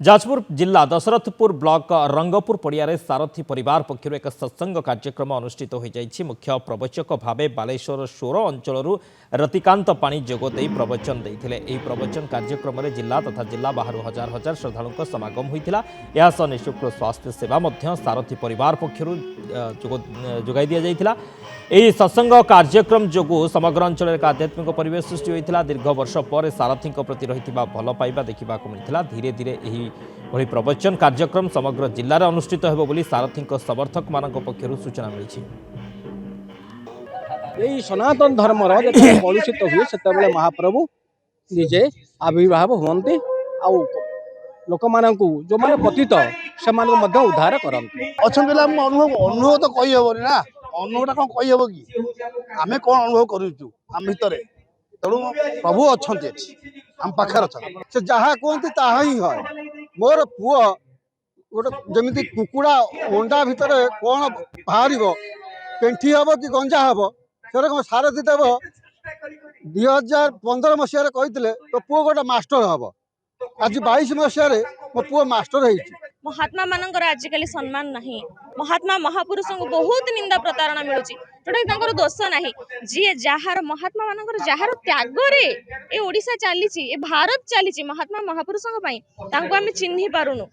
जाजपुर जिला दशरथपुर ब्लॉक रंगपुर पड़िया सारथी परिवार पक्षर एक सत्संग कार्यक्रम अनुष्ठित हो जाइछि। मुख्य प्रवचक भावे बालेश्वर सोर अंचल रतिकांत पाणी जोगदे प्रवचन देते। यह प्रवचन कार्यक्रम में जिला तथा जिला बाहर हजार हजार श्रद्धालुं समागम होता। यह निःशुल्क स्वास्थ्य सेवा सारथी परिवार पक्षर जोगाई दि जाइथिला। यह सत्संग कार्यक्रम जो समग्र अंचल एक आध्यात्मिक परिवेश सृष्टि होता। दीर्घ वर्ष पर सारथी प्रति रही भल पाइबा देखा मिलता। धीरे धीरे यही प्रवचन कार्यक्रम समग्र जिले में अनुष्ठित होबोली सारथी समर्थक मान पक्षर सूचना मिली। यही सनातन धर्म कलुषित हुए से महाप्रभु निजे आविर्भाव हुए लोक मान जो मैंने पतित से उद्धार करते अच्छा अनुभव तो कही हेनी ना अनुभव कौन कही हे कि आम कौन अनुभव करूँ आम भितर तेणु प्रभु अच्छा आम पाखे अच्छा से जहाँ कहते ताहा ही है। मोर पुओ गोटे जमी कुकुड़ा अंडा भितर कौन बाहर पेंठी हम कि गंजा हम से सारथी देव 2015 मसीह कहते तो पुओ गोटे मास्टर हम। आज 22 मसीह मो पुओ मास्टर है। महात्मा मानकर आजिकल सम्मान नहीं। महात्मा महापुरुष को बहुत निंदा प्रतारणा मिलूँ जोटा दोष नहीं। जी जार महात्मा मानकर जार त्याग ए ओडिशा चली भारत चली महात्मा महापुरुषों आम चिन्ह पारुनु।